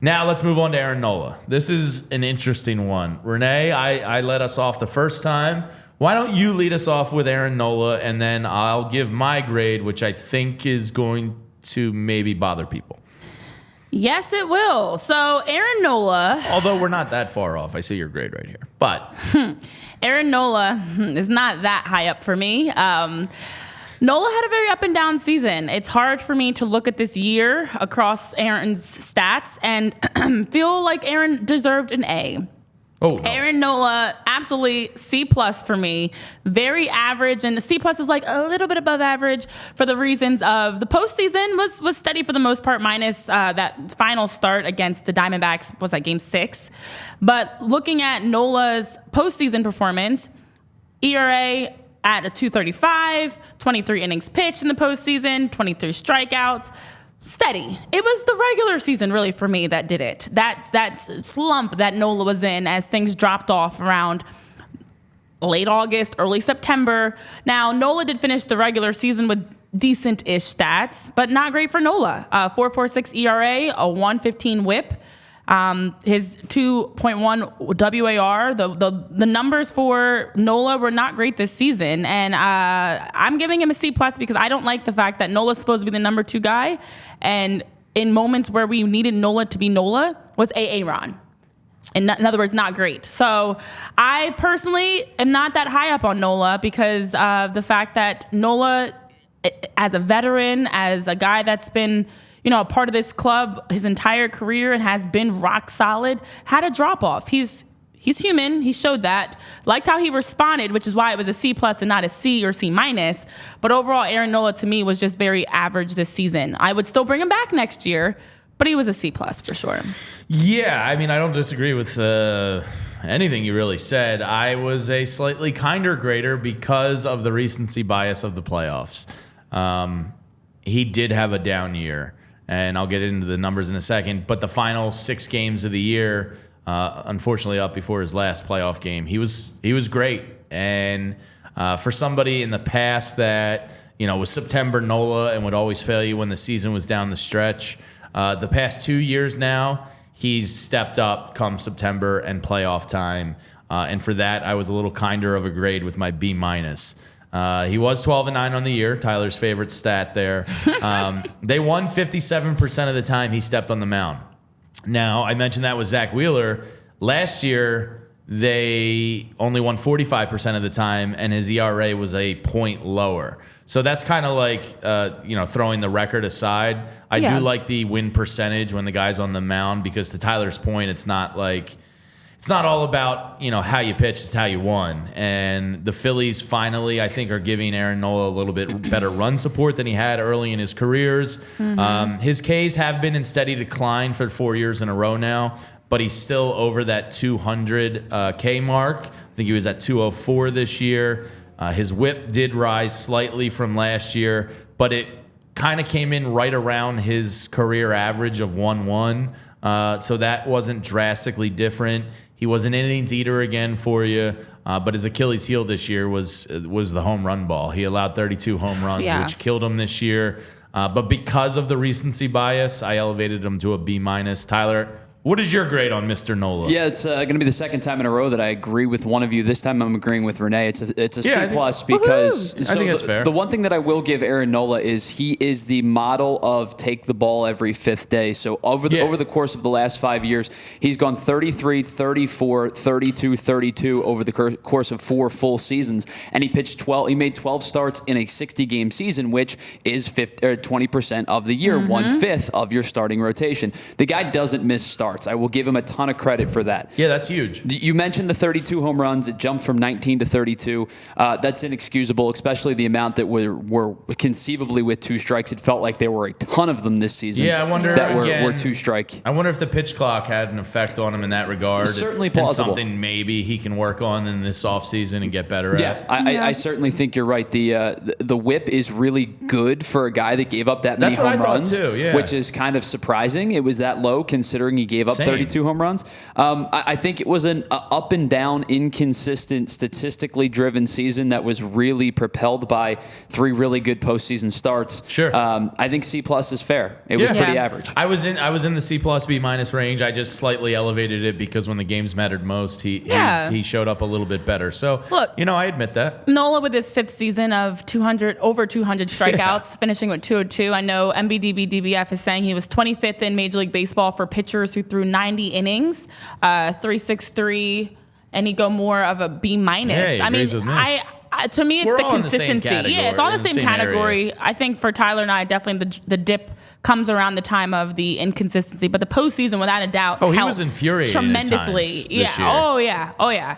Now let's move on to Aaron Nola. This is an interesting one. Renee, I led us off the first time. Why don't you lead us off with Aaron Nola, and then I'll give my grade, which I think is going to maybe bother people. Yes, it will. So Aaron Nola. Although we're not that far off. I see your grade right here. But Aaron Nola is not that high up for me. Nola had a very up and down season. It's hard for me to look at this year across Aaron's stats and feel like Aaron deserved an A. Oh, no. Aaron Nola, absolutely C+ for me. Very average, and the C+ is like a little bit above average for the reasons of the postseason was steady for the most part, minus that final start against the Diamondbacks was like Game 6. But looking at Nola's postseason performance, ERA at a 2.35, 23 innings pitched in the postseason, 23 strikeouts. Steady. It was the regular season really for me that did it. That slump that Nola was in as things dropped off around late August, early September. Now, Nola did finish the regular season with decent-ish stats, but not great for Nola. 4.46 ERA, a 1.15 WHIP. His 2.1 WAR, the numbers for Nola were not great this season. And I'm giving him a C+ because I don't like the fact that Nola's supposed to be the number 2 guy. And in moments where we needed Nola to be Nola was Ron. In other words, not great. So I personally am not that high up on Nola because of the fact that Nola, as a veteran, as a guy that's been a part of this club his entire career and has been rock solid, had a drop off. He's human. He showed that. Liked how he responded, which is why it was a C+ and not a C or C-. But overall, Aaron Nola to me was just very average this season. I would still bring him back next year, but he was a C+ for sure. Yeah, I mean, I don't disagree with anything you really said. I was a slightly kinder grader because of the recency bias of the playoffs. He did have a down year. And I'll get into the numbers in a second. But the final 6 games of the year, unfortunately up before his last playoff game, he was great. And for somebody in the past that, was September Nola and would always fail you when the season was down the stretch, the past 2 years now, he's stepped up come September and playoff time. And for that, I was a little kinder of a grade with my B-. He was 12-9 on the year, Tyler's favorite stat there. They won 57% of the time he stepped on the mound. Now, I mentioned that with Zach Wheeler. Last year, they only won 45% of the time, and his ERA was a point lower. So that's kind of like, throwing the record aside. I do like the win percentage when the guy's on the mound because to Tyler's point, it's not all about, how you pitched, it's how you won. And the Phillies finally, I think, are giving Aaron Nola a little bit better run support than he had early in his careers. Mm-hmm. His Ks have been in steady decline for 4 years in a row now, but he's still over that 200 K mark. I think he was at 204 this year. His whip did rise slightly from last year, but it kind of came in right around his career average of 1.1. So that wasn't drastically different. He was an innings eater again for you, but his Achilles heel this year was the home run ball. He allowed 32 home runs, which killed him this year. But because of the recency bias, I elevated him to a B-. Tyler, what is your grade on Mr. Nola? Yeah, it's going to be the second time in a row that I agree with one of you. This time I'm agreeing with Renee. It's a C+ because I think it's fair. The one thing that I will give Aaron Nola is he is the model of take the ball every 5th day. So over the course of the last 5 years, he's gone 33, 34, 32, 32 over the course of 4 full seasons, and he pitched 12. He made 12 starts in a 60-game season, which is 20% of the year, 1/5 of your starting rotation. The guy doesn't miss starts. I will give him a ton of credit for that. Yeah, that's huge. You mentioned the 32 home runs. It jumped from 19 to 32. That's inexcusable, especially the amount that were conceivably with 2 strikes. It felt like there were a ton of them this season. Yeah, I wonder that again, were 2 strike. I wonder if the pitch clock had an effect on him in that regard. It's certainly plausible. And something maybe he can work on in this offseason and get better at. I certainly think you're right. The whip is really good for a guy that gave up that many home runs, too, which is kind of surprising. It was that low considering he gave gave up Same. 32 home runs. I think it was an up and down, inconsistent, statistically driven season that was really propelled by 3 really good postseason starts. Sure. I think C+ is fair. It was pretty average. I was in the C+ B- range. I just slightly elevated it because when the games mattered most, he showed up a little bit better. So look, I admit that. Nola with his 5th season of over 200 strikeouts, finishing with 202. I know MBDB-DBF is saying he was 25th in Major League Baseball for pitchers who threw 90 innings, 363, and he go more of a B-. Yeah, he I mean, agrees with me. To me, it's We're the all in the same consistency. category, Yeah, it's all in the same category. area. I think for Tyler and I, definitely the dip comes around the time of the inconsistency, but the postseason, without a doubt, Oh, he helped was infuriating tremendously. at times this year. Oh yeah.